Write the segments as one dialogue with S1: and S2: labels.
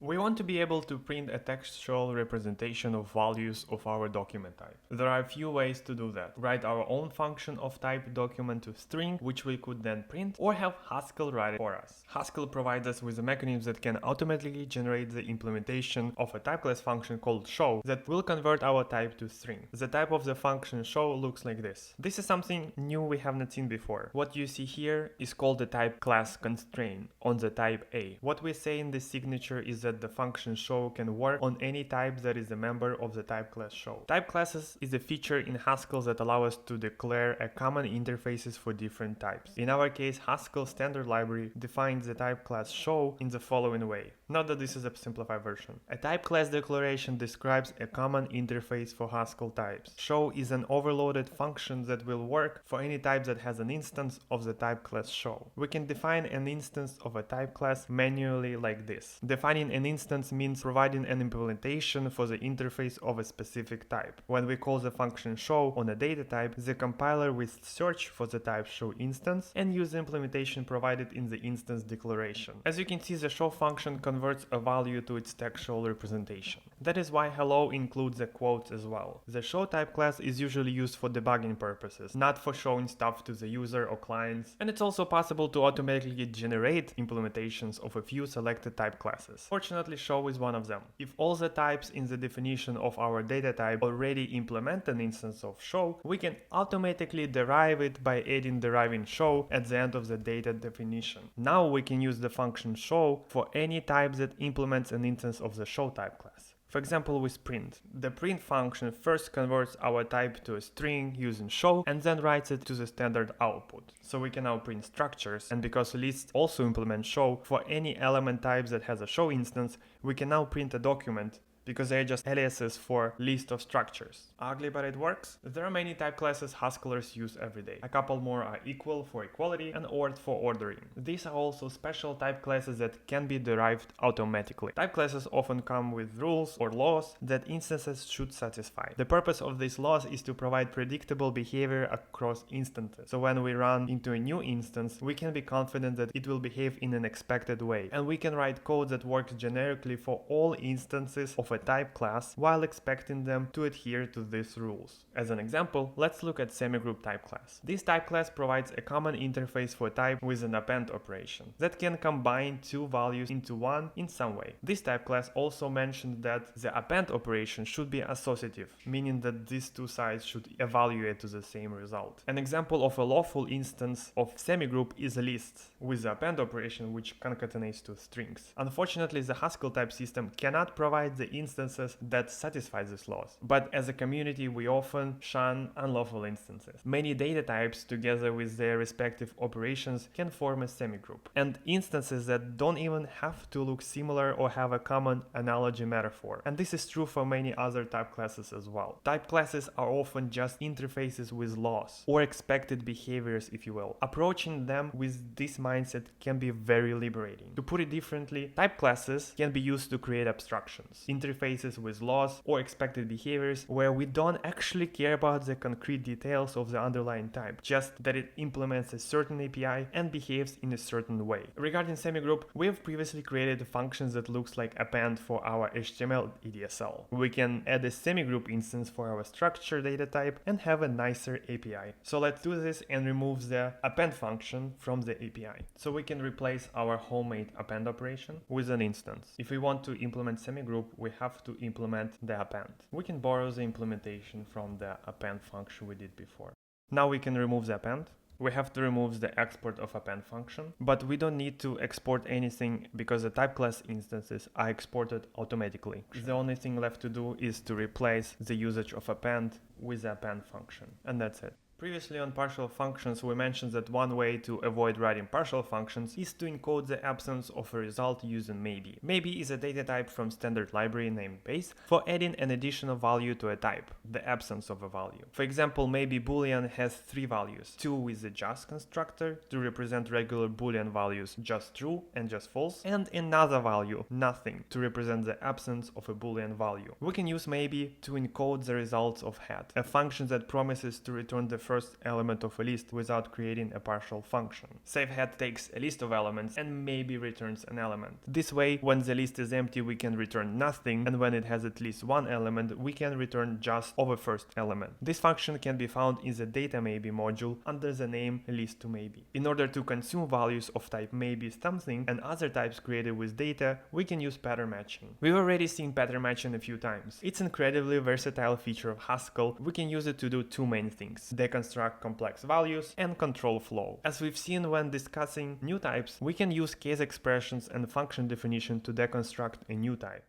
S1: We want to be able to print a textual representation of values of our document type. There are a few ways to do that. Write our own function of type document to string, which we could then print, or have Haskell write it for us. Haskell provides us with a mechanism that can automatically generate the implementation of a type class function called show that will convert our type to string. The type of the function show looks like this. This is something new we have not seen before. What you see here is called the type class constraint on the type A. What we say in the signature is that the function show can work on any type that is a member of the type class show. Type classes is a feature in Haskell that allows us to declare a common interfaces for different types. In our case, Haskell standard library defines the type class show in the following way. Note that this is a simplified version. A type class declaration describes a common interface for Haskell types. Show is an overloaded function that will work for any type that has an instance of the type class show. We can define an instance of a type class manually like this. Defining an instance means providing an implementation for the interface of a specific type. When we call the function show on a data type, the compiler will search for the type show instance and use the implementation provided in the instance declaration. As you can see, the show function converts a value to its textual representation. That is why hello includes a quote as well. The show type class is usually used for debugging purposes, not for showing stuff to the user or clients, and it's also possible to automatically generate implementations of a few selected type classes. Fortunately, show is one of them. If all the types in the definition of our data type already implement an instance of show, we can automatically derive it by adding deriving show at the end of the data definition. Now we can use the function show for any type that implements an instance of the show type class. For example, with print. The print function first converts our type to a string using show and then writes it to the standard output. So we can now print structures, and because lists also implement show, for any element type that has a show instance, we can now print a document because they are just aliases for list of structures. Ugly, but it works. There are many type classes Haskellers use every day. A couple more are equal for equality and ord for ordering. These are also special type classes that can be derived automatically. Type classes often come with rules or laws that instances should satisfy. The purpose of these laws is to provide predictable behavior across instances. So when we run into a new instance, we can be confident that it will behave in an expected way. And we can write code that works generically for all instances of a type class while expecting them to adhere to these rules. As an example, let's look at semigroup type class. This type class provides a common interface for type with an append operation that can combine two values into one in some way. This type class also mentioned that the append operation should be associative, meaning that these two sides should evaluate to the same result. An example of a lawful instance of semigroup is a list with the append operation which concatenates two strings. Unfortunately, the Haskell type system cannot provide the instances that satisfy these laws, but as a community we often shun unlawful instances. Many data types together with their respective operations can form a semigroup, and instances that don't even have to look similar or have a common analogy metaphor. And this is true for many other type classes as well. Type classes are often just interfaces with laws or expected behaviors, if you will. Approaching them with this mindset can be very liberating. To put it differently, type classes can be used to create abstractions, interfaces with laws or expected behaviors where we don't actually care about the concrete details of the underlying type, just that it implements a certain API and behaves in a certain way. Regarding semigroup, we have previously created a function that looks like append for our HTML EDSL. We can add a semigroup instance for our structure data type and have a nicer API. So let's do this and remove the append function from the API. So we can replace our homemade append operation with an instance. If we want to implement semigroup, we have to implement the append. We can borrow the implementation from the append function we did before. Now we can remove the append. We have to remove the export of append function, but we don't need to export anything because the type class instances are exported automatically. The only thing left to do is to replace the usage of append with the append function, and that's it. Previously on partial functions, we mentioned that one way to avoid writing partial functions is to encode the absence of a result using maybe. Maybe is a data type from standard library named base for adding an additional value to a type, the absence of a value. For example, maybe boolean has three values, two with the just constructor to represent regular boolean values just true and just false, and another value, nothing, to represent the absence of a boolean value. We can use maybe to encode the results of head, a function that promises to return the first first element of a list without creating a partial function. SafeHead takes a list of elements and maybe returns an element. This way, when the list is empty, we can return nothing, and when it has at least one element, we can return just of a first element. This function can be found in the data maybe module under the name list2maybe. In order to consume values of type maybe something and other types created with data, we can use pattern matching. We've already seen pattern matching a few times. It's an incredibly versatile feature of Haskell. We can use it to do two main things: deconstruct complex values and control flow. As we've seen when discussing new types, we can use case expressions and function definition to deconstruct a new type.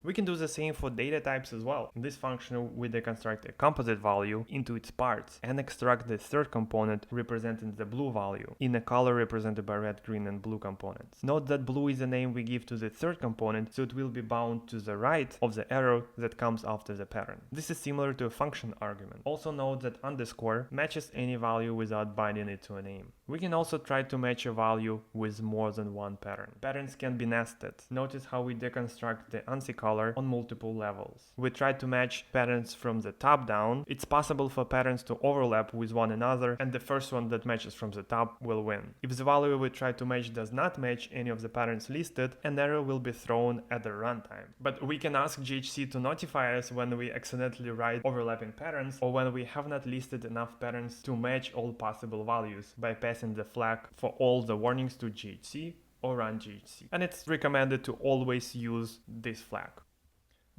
S1: We can do the same for data types as well. In this function, we deconstruct a composite value into its parts and extract the third component representing the blue value in a color represented by red, green, and blue components. Note that blue is the name we give to the third component, so it will be bound to the right of the arrow that comes after the pattern. This is similar to a function argument. Also note that underscore matches any value without binding it to a name. We can also try to match a value with more than one pattern. Patterns can be nested. Notice how we deconstruct the ANSI color on multiple levels. We try to match patterns from the top down. It's possible for patterns to overlap with one another, and the first one that matches from the top will win. If the value we try to match does not match any of the patterns listed, an error will be thrown at the runtime. But we can ask GHC to notify us when we accidentally write overlapping patterns or when we have not listed enough patterns to match all possible values by passing the flag for all the warnings to GHC or run GHC. And it's recommended to always use this flag.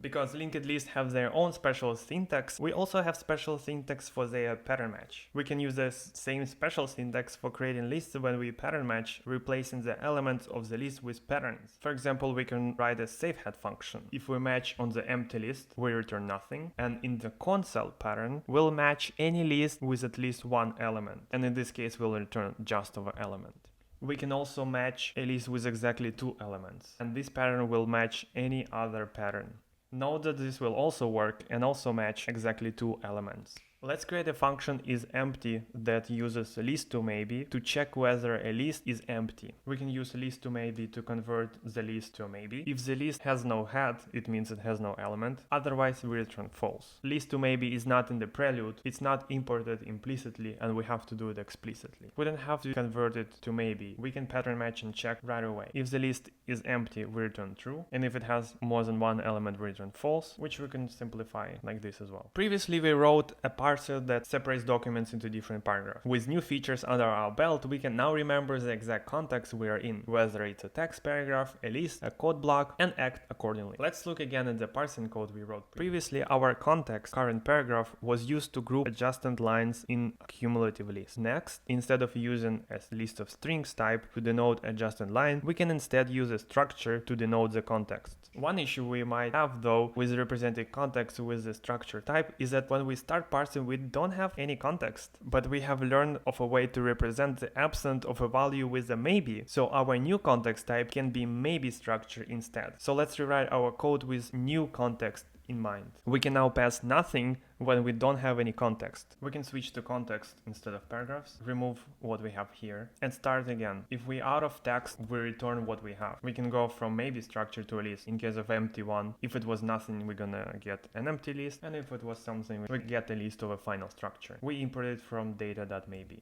S1: Because linked lists have their own special syntax, we also have special syntax for their pattern match. We can use the same special syntax for creating lists when we pattern match, replacing the elements of the list with patterns. For example, we can write a SafeHead function. If we match on the empty list, we return nothing, and in the console pattern, we'll match any list with at least one element, and in this case, we'll return just of an element. We can also match a list with exactly two elements, and this pattern will match any other pattern. Note that this will also work and also match exactly two elements. Let's create a function isEmpty that uses list2maybe to check whether a list is empty. We can use list2maybe to convert the list to a maybe. If the list has no head, it means it has no element. Otherwise, we return false. List2maybe is not in the prelude, it's not imported implicitly, and we have to do it explicitly. We don't have to convert it to maybe. We can pattern match and check right away. If the list is empty, we return true, and if it has more than one element, we return false, which we can simplify like this as well. Previously, we wrote a parser that separates documents into different paragraphs. With new features under our belt, we can now remember the exact context we are in, whether it's a text paragraph, a list, a code block, and act accordingly. Let's look again at the parsing code we wrote. Previously, our context, current paragraph, was used to group adjacent lines in a cumulative list. Next, instead of using a list of strings type to denote adjacent line, we can instead use a structure to denote the context. One issue we might have though with representing context with the structure type is that when we start parsing, we don't have any context, but we have learned of a way to represent the absence of a value with a maybe, so our new context type can be maybe structure instead. So let's rewrite our code with new context in mind. We can now pass nothing when we don't have any context. We can switch to context instead of paragraphs, remove what we have here, and start again. If we out of text, we return what we have. We can go from maybe structure to a list in case of empty one. If it was nothing, we're gonna get an empty list, and if it was something, we get a list of a final structure. We import it from data.maybe.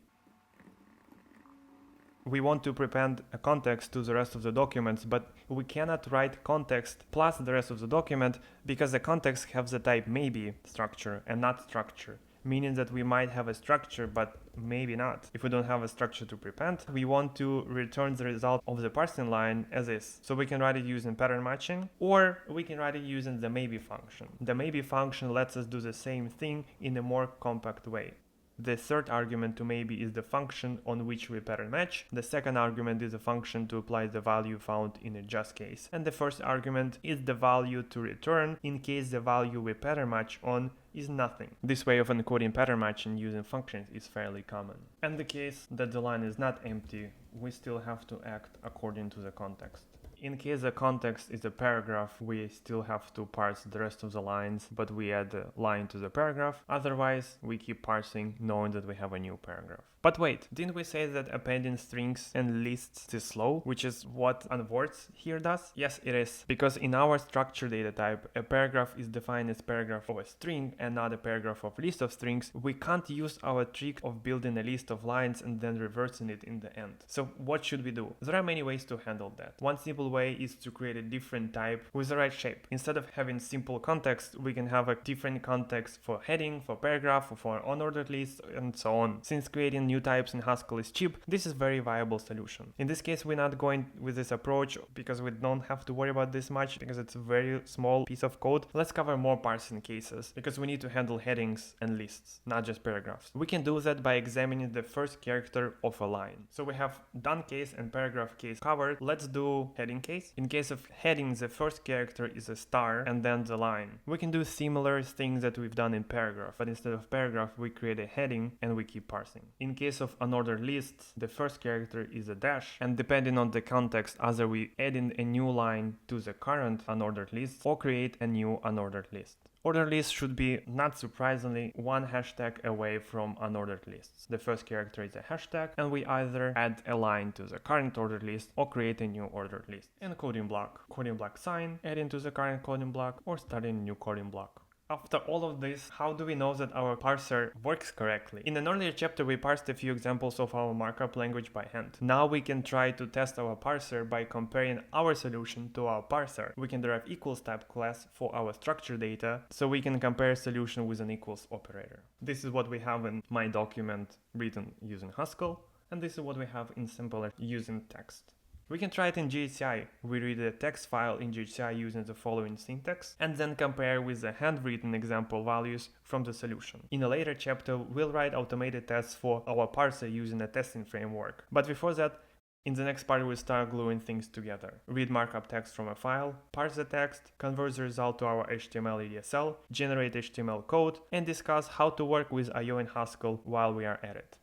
S1: We want to prepend a context to the rest of the documents, but we cannot write context plus the rest of the document because the context has the type maybe structure and not structure, meaning that we might have a structure but maybe not. If we don't have a structure to prepend, we want to return the result of the parsing line as is. So we can write it using pattern matching, or we can write it using the maybe function. The maybe function lets us do the same thing in a more compact way. The third argument to maybe is the function on which we pattern match. The second argument is a function to apply the value found in a just case. And the first argument is the value to return in case the value we pattern match on is nothing. This way of encoding pattern matching using functions is fairly common. And the case that the line is not empty, we still have to act according to the context. In case the context is a paragraph, we still have to parse the rest of the lines, but we add a line to the paragraph. Otherwise, we keep parsing knowing that we have a new paragraph. But wait, didn't we say that appending strings and lists is slow, which is what unwords here does? Yes, it is, because in our structure data type, a paragraph is defined as paragraph of a string and not a paragraph of list of strings. We can't use our trick of building a list of lines and then reversing it in the end. So what should we do? There are many ways to handle that. One simple way is to create a different type with the right shape. Instead of having simple context, we can have a different context for heading, for paragraph, for unordered list, and so on. Since creating new types in Haskell is cheap, this is a very viable solution. In this case, we're not going with this approach because we don't have to worry about this much because it's a very small piece of code. Let's cover more parsing cases because we need to handle headings and lists, not just paragraphs. We can do that by examining the first character of a line. So we have done case and paragraph case covered. Let's do heading case. In case of heading, the first character is a star and then the line. We can do similar things that we've done in paragraph, but instead of paragraph, we create a heading and we keep parsing. In case of unordered lists, the first character is a dash, and depending on the context, either we add in a new line to the current unordered list or create a new unordered list. Ordered lists should be, not surprisingly, one hashtag away from unordered lists. The first character is a hashtag, and we either add a line to the current ordered list or create a new ordered list. And coding block sign, add into the current coding block or starting a new coding block. After all of this, how do we know that our parser works correctly? In an earlier chapter, we parsed a few examples of our markup language by hand. Now we can try to test our parser by comparing our solution to our parser. We can derive equals type class for our structured data, so we can compare solution with an equals operator. This is what we have in my document written using Haskell, and this is what we have in simpler using text. We can try it in GHCI. We read a text file in GHCI using the following syntax and then compare with the handwritten example values from the solution. In a later chapter, we'll write automated tests for our parser using a testing framework. But before that, in the next part, we'll start gluing things together. Read markup text from a file, parse the text, convert the result to our HTML EDSL, generate HTML code, and discuss how to work with IO in Haskell while we are at it.